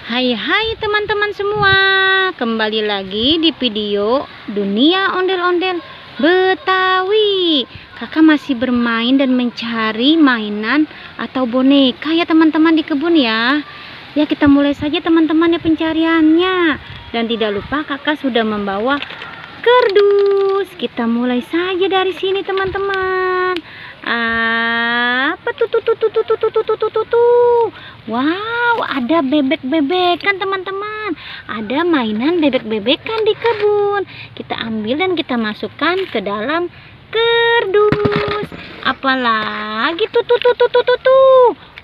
Hai teman-teman semua, kembali lagi di video Dunia Ondel-Ondel Betawi. Kakak masih bermain dan mencari mainan atau boneka ya teman-teman di kebun ya. Ya, kita mulai saja teman-teman ya pencariannya. Dan tidak lupa kakak sudah membawa kardus. Kita mulai saja dari sini teman-teman. Apa tuh? Wow, ada bebek-bebekan teman-teman. Ada mainan bebek-bebekan di kebun. Kita ambil dan kita masukkan ke dalam kardus. Apalagi tuh.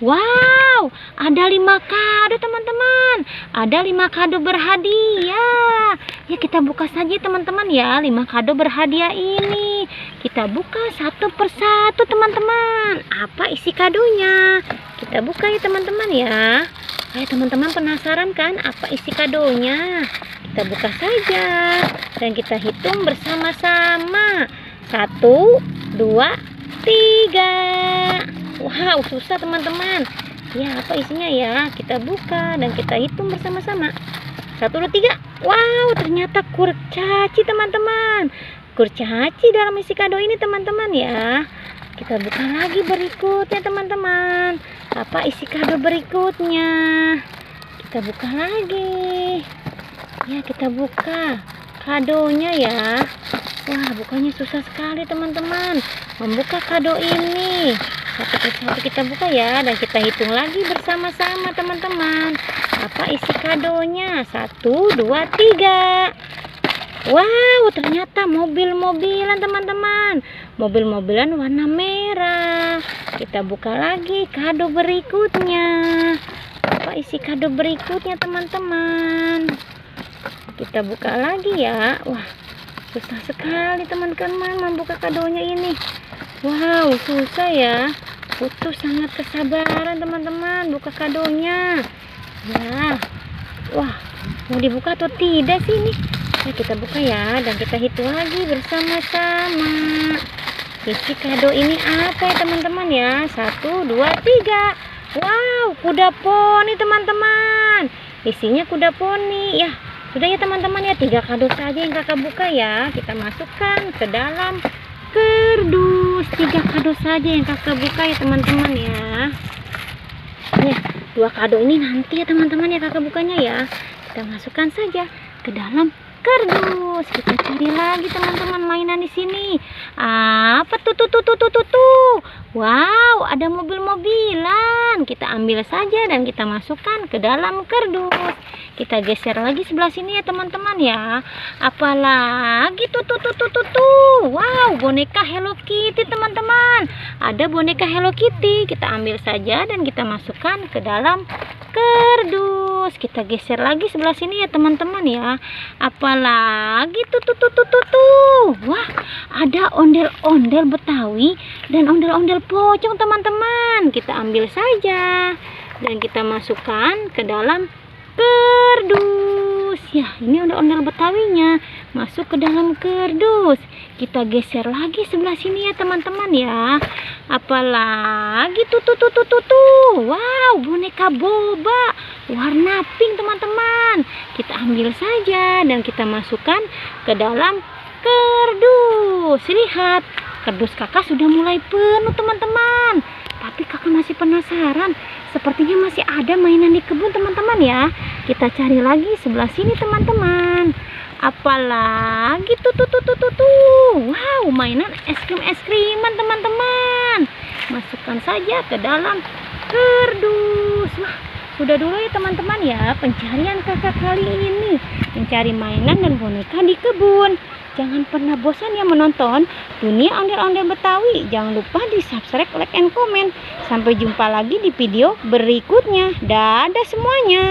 Wow, ada 5 kado teman-teman. Ada 5 kado berhadiah. Ya, kita buka saja teman-teman ya 5 kado berhadiah ini. Kita buka satu persatu teman-teman. Apa isi kadonya? Kita buka ya teman-teman ya. Ayo teman-teman, penasaran kan apa isi kadonya? Kita buka saja dan kita hitung bersama-sama. 1, 2, 3. Wow, susah teman-teman. Ya, apa isinya ya? Kita buka dan kita hitung bersama-sama. 1, 2, 3. Wow, ternyata kurcaci teman-teman. Kurcaci dalam isi kado ini teman-teman ya. Kita buka lagi berikutnya teman-teman. Apa isi kado berikutnya? Kita buka lagi. Ya, kita buka kadonya ya. Wah, bukanya susah sekali teman-teman. Membuka kado ini. Satu persatu kita buka ya. Dan kita hitung lagi bersama-sama teman-teman. Apa isi kadonya? 1, 2, 3. Wow, ternyata mobil-mobilan teman-teman. Mobil-mobilan warna merah. Kita buka lagi kado berikutnya. Apa isi kado berikutnya teman-teman? Kita buka lagi ya. Wah, susah sekali teman-teman membuka kadonya ini. Wow, susah ya. Butuh sangat kesabaran teman-teman buka kadonya. Ya. Wah, mau dibuka atau tidak sih ini? Ya, kita buka ya dan kita hitung lagi bersama-sama. Isi kado ini apa ya teman-teman ya? 1, 2, 3. Wow, kuda poni teman-teman. Isinya kuda poni. Ya, sudah ya teman-teman ya, 3 kado saja yang kakak buka ya. Kita masukkan ke dalam kardus. 3 kado saja yang kakak buka ya teman-teman ya. Ya, 2 kado ini nanti ya teman-teman ya kakak bukanya ya. Kita masukkan saja ke dalam kardus. Kita cari lagi teman-teman mainan di sini. Apa tuh? Wow, ada mobil-mobilan. Kita ambil saja dan kita masukkan ke dalam kardus. Kita geser lagi sebelah sini ya teman-teman ya. Apalagi tuh. Wow, boneka Hello Kitty teman-teman. Ada boneka Hello Kitty. Kita ambil saja dan kita masukkan ke dalam kardus. Kita geser lagi sebelah sini ya teman-teman ya. Apalagi tuh. Wah, ada ondel-ondel Betawi dan ondel-ondel pocong teman-teman. Kita ambil saja dan kita masukkan ke dalam kardus. Ya, ini ondel-ondel Betawinya masuk ke dalam kardus. Kita geser lagi sebelah sini ya teman-teman ya. Apalagi tuh. Wow, boneka boba warna pink teman-teman. Kita ambil saja dan kita masukkan ke dalam kardus. Lihat, kardus kakak sudah mulai penuh teman-teman. Tapi kakak masih penasaran. Sepertinya masih ada mainan di kebun teman-teman ya. Kita cari lagi sebelah sini teman-teman. Apalagi tuh. Wow, mainan es krim-kriman teman-teman. Masukkan saja ke dalam kardus. Wah, sudah dulu ya teman-teman ya pencarian kakak kali ini. Mencari mainan dan boneka di kebun. Jangan pernah bosan ya menonton Dunia Ondel-Ondel Betawi. Jangan lupa di subscribe, like, and comment. Sampai jumpa lagi di video berikutnya. Dadah semuanya.